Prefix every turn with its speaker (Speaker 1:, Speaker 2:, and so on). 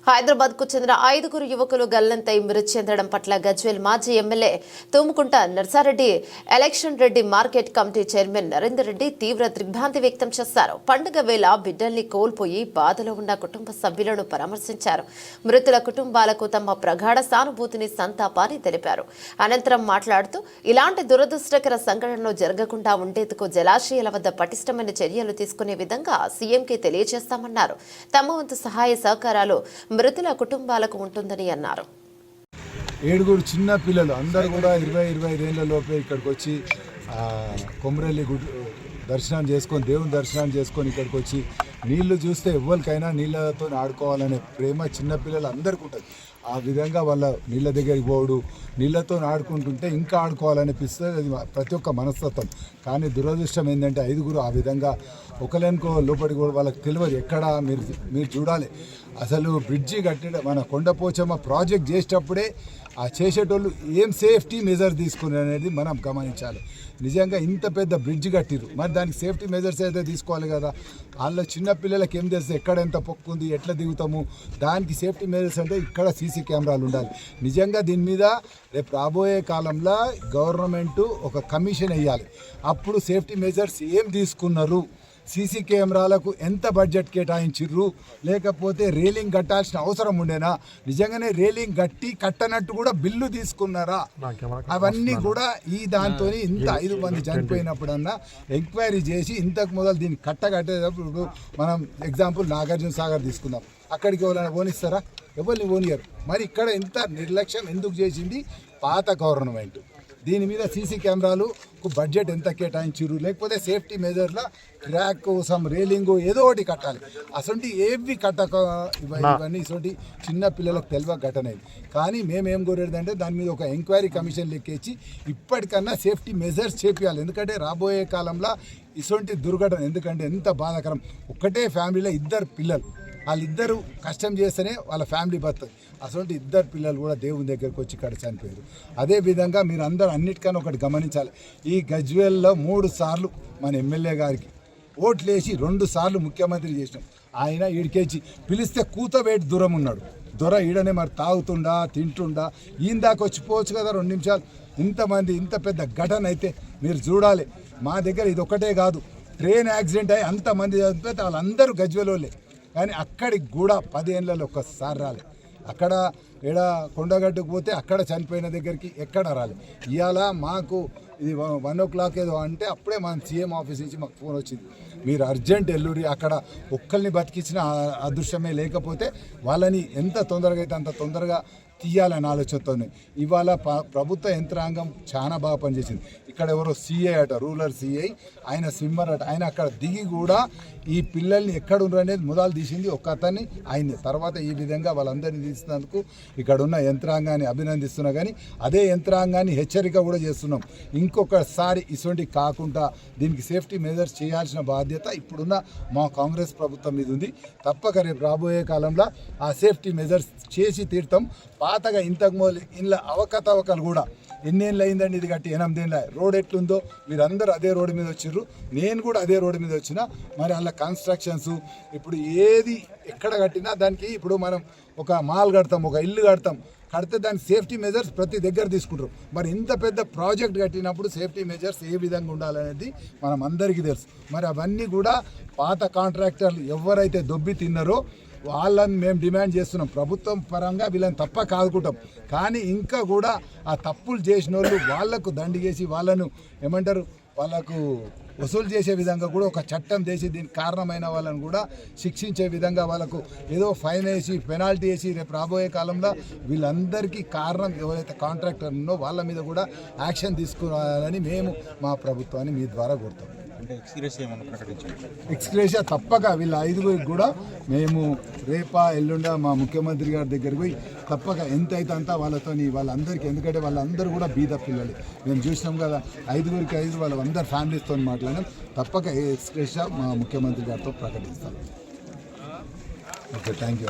Speaker 1: హైదరాబాద్ కు చెందిన 5 యువకులు గల్లంతై మృతి చెందడం పట్ల గజ్వేల్ మాజీ MLA Tummukunta Narsa Reddy election Reddy market committee chairman Narender Reddy తీవ్ర దిగ్భ్రాంతి వ్యక్తం చేశారు. పండుగ వేళ బిడ్డల్ని కోల్పోయి బాధలో ఉన్న కుటుంబ సభ్యులను పరామర్శించారు. మృతుల కుటుంబాలకు తమ ప్రగాఢ సానుభూతిని, సంతాపాన్ని తెలిపారు. అనంతరం మాట్లాడుతూ ఇలాంటి దురదృష్టకర సంఘటనలు జరగకుండా ఉండేందుకు జలాశయాల వద్ద పటిష్టమైన చర్యలు తీసుకునే విధంగా సీఎంకి తెలియజేస్తామన్నారు. తమ వంతు సహాయ సహకారాలు మృతుల కుటుంబాలకు ఉంటుందని అన్నారు.
Speaker 2: 7 చిన్న పిల్లలు అందరూ కూడా 20-25 ఏళ్ల లోపే ఇక్కడికి వచ్చి కొమరెల్లి దర్శనం చేసుకొని, దేవుని దర్శనం చేసుకొని ఇక్కడికి వచ్చి నీళ్లు చూస్తే ఎవరికైనా నీళ్ళతో ఆడుకోవాలనే ప్రేమ చిన్నపిల్లలు అందరికీ ఉంటుంది. ఆ విధంగా వాళ్ళ నీళ్ళ దగ్గరికి పోడు, నీళ్ళతో ఆడుకుంటుంటే ఇంకా ఆడుకోవాలనిపిస్తుంది. అది ప్రతి ఒక్క మనస్తత్వం. కానీ దురదృష్టం ఏంటంటే 5 ఆ విధంగా ఒకలేనుకో లోపలికి కూడా వాళ్ళకి తెలియదు. ఎక్కడ మీరు చూడాలి, అసలు బ్రిడ్జి కట్టడం మన కొండపోచమ్మ ప్రాజెక్ట్ చేసేటప్పుడే ఆ చేసేటోళ్ళు ఏం సేఫ్టీ మెజర్ తీసుకున్నారు అనేది మనం గమనించాలి. నిజంగా ఇంత పెద్ద బ్రిడ్జ్ కట్టిరు, మరి దానికి సేఫ్టీ మెజర్స్ అయితే తీసుకోవాలి కదా. వాళ్ళ చిన్నపిల్లలకి ఏం తెలుసు ఎక్కడ ఎంత పొక్కుంది, ఎట్లా దిగుతాము, దానికి సేఫ్టీ మెజర్స్ అంటే ఇక్కడ సీసీ కెమెరాలు ఉండాలి. నిజంగా దీని మీద రేపు రాబోయే కాలంలో గవర్నమెంట్ ఒక కమిషన్ వేయాలి. అప్పుడు సేఫ్టీ మెజర్స్ ఏం తీసుకున్నారు, సీసీ కెమెరాలకు ఎంత బడ్జెట్ కేటాయించిర్రు, లేకపోతే రేలింగ్ కట్టాల్సిన అవసరం ఉండేనా, నిజంగానే రేలింగ్ కట్టనట్టు కూడా బిల్లు తీసుకున్నారా, అవన్నీ కూడా ఈ దాంతో ఇంత 5 మంది చనిపోయినప్పుడన్నా ఎంక్వైరీ చేసి ఇంతకు మొదలు దీన్ని కట్టేటప్పుడు మనం ఎగ్జాంపుల్ నాగార్జున సాగర్ తీసుకుందాం. అక్కడికి ఎవరైనా పోనిస్తారా? ఎవరిని పోనియరు. మరి ఇక్కడ ఇంత నిర్లక్ష్యం ఎందుకు చేసింది పాత గవర్నమెంట్? దీని మీద సీసీ కెమెరాలకు బడ్జెట్ ఎంత కేటాయించారు, లేకపోతే సేఫ్టీ మెజర్ల ట్రాక్ కోసం రేలింగ్ ఏదో ఒకటి కట్టాలి. అసలు ఏవి కట్టక ఇవన్నీ ఇటువంటి చిన్న పిల్లలకు తెలియ ఘటన ఇది. కానీ మేమేం కోరేదంటే దాని మీద ఒక ఎంక్వైరీ కమిషన్ లెక్కించి ఇప్పటికన్నా సేఫ్టీ మెజర్స్ చేపియాలి. ఎందుకంటే రాబోయే కాలంలో ఇటువంటి దుర్ఘటన, ఎందుకంటే ఎంత బాధాకరం, ఒక్కటే ఫ్యామిలీలో 2 పిల్లలు, వాళ్ళిద్దరూ కష్టం చేస్తేనే వాళ్ళ ఫ్యామిలీ బతుకుతుంది. అసలు 2 పిల్లలు కూడా దేవుని దగ్గరకు వచ్చి ఇక్కడ చనిపోయారు. అదేవిధంగా మీరు అందరూ అన్నిటికన్నా ఒకటి గమనించాలి, ఈ గజ్వేల్లో 3 సార్లు మన ఎమ్మెల్యే గారికి ఓట్లేసి 2 సార్లు ముఖ్యమంత్రి చేసినాం. ఆయన ఈడికేసి పిలిస్తే కూతవేటి దూరం ఉన్నాడు. దొర ఈడనే మరి తాగుతుండా, తింటుండా, ఈయన దాకా వచ్చిపోవచ్చు కదా 2 నిమిషాలు. ఇంతమంది ఇంత పెద్ద ఘటన అయితే మీరు చూడాలి. మా దగ్గర ఇది ఒకటే కాదు, ట్రైన్ యాక్సిడెంట్ అయ్యి అంతమంది చనిపోతే వాళ్ళందరూ గజ్వేలోలే. కానీ అక్కడికి కూడా 10 ఏళ్ళలో ఒక్కసారి రాలే. అక్కడ ఏడ కొండగట్టుకు పోతే అక్కడ చనిపోయిన దగ్గరికి ఎక్కడ రాలే. ఇవాళ మాకు ఇది 1 o'clock ఏదో అంటే అప్పుడే మన సీఎం ఆఫీస్ నుంచి మాకు ఫోన్ వచ్చింది, మీరు అర్జెంట్ ఎల్లురి అక్కడ ఒక్కరిని బతికించిన అదృశ్యమే, లేకపోతే వాళ్ళని ఎంత తొందరగా అయితే అంత తొందరగా తీయాలని ఆలోచనతో. ఇవాళ ప్రభుత్వ యంత్రాంగం చాలా బాగా పనిచేసింది. ఇక్కడ ఎవరో సిఐ అట, రూరల్ సిఐ, ఆయన స్విమ్మర్ అట, ఆయన అక్కడ దిగి కూడా ఈ పిల్లల్ని ఎక్కడ ఉండరు అనేది మొదలు తీసింది ఒక అతన్ని ఆయన్ని. తర్వాత ఈ విధంగా వాళ్ళందరినీ తీసినందుకు ఇక్కడ ఉన్న యంత్రాంగాన్ని అభినందిస్తున్నా. కానీ అదే యంత్రాంగాన్ని హెచ్చరిక కూడా చేస్తున్నాం, ఇంకొకసారి ఇటువంటి కాకుండా దీనికి సేఫ్టీ మెజర్స్ చేయాల్సిన బాధ్యత ఇప్పుడున్న మా కాంగ్రెస్ ప్రభుత్వం మీద ఉంది. తప్పక రేపు రాబోయే కాలంలో ఆ సేఫ్టీ మెజర్స్ చేసి తీర్థం. పాతగా ఇంతకు మొదలు ఇంట్లో అవకతవకలు కూడా ఎన్నేళ్ళు అయిందండి ఇది కట్టి, 8 ఏళ్ళ. రోడ్ ఎట్లుందో మీరందరూ అదే రోడ్డు మీద వచ్చిర్రు, నేను కూడా అదే రోడ్డు మీద వచ్చిన. మరి అలా కన్స్ట్రక్షన్స్ ఇప్పుడు ఏది ఎక్కడ కట్టినా దానికి ఇప్పుడు మనం ఒక మాల్ కడతాం, ఒక ఇల్లు కడితే దాని సేఫ్టీ మెజర్స్ ప్రతి దగ్గర తీసుకుంటారు. మరి ఇంత పెద్ద ప్రాజెక్ట్ కట్టినప్పుడు సేఫ్టీ మెజర్స్ ఏ విధంగా ఉండాలనేది మనం అందరికీ తెలుసు. మరి అవన్నీ కూడా పాత కాంట్రాక్టర్లు ఎవరైతే దొబ్బి తిన్నారో వాళ్ళని మేము డిమాండ్ చేస్తున్నాం. ప్రభుత్వం పరంగా వీళ్ళని తప్పక ఆదుకుంటాం. కానీ ఇంకా కూడా ఆ తప్పులు చేసిన వాళ్ళు వాళ్లకు దండిగేసి వాళ్ళను ఏమంటారు, వాళ్ళకు వసూలు చేసే విధంగా కూడా ఒక చట్టం చేసి దీనికి కారణమైన వాళ్ళని కూడా శిక్షించే విధంగా వాళ్ళకు ఏదో ఫైన్ వేసి పెనాల్టీ వేసి రేపు రాబోయే కాలంలో వీళ్ళందరికీ కారణం ఎవరైతే కాంట్రాక్టర్ ఉన్నో వాళ్ళ మీద కూడా యాక్షన్ తీసుకోవాలని మేము మా ప్రభుత్వాన్ని మీ ద్వారా కోరుతాం. ఎక్స్గ్రేషియా తప్పక వీళ్ళ 5 కూడా మేము రేపా ఎల్లుండా మా ముఖ్యమంత్రి గారి దగ్గరికి పోయి తప్పక ఎంత అయితే అంతా వాళ్ళందరికీ, ఎందుకంటే వాళ్ళందరూ కూడా బీద పిల్లలు. మేము చూసినాం కదా 5 వాళ్ళందరూ ఫ్యామిలీస్తో మాట్లాడినాం. తప్పక ఎక్స్గ్రేషియా మా ముఖ్యమంత్రి గారితో ప్రకటిస్తాం. Okay, thank you.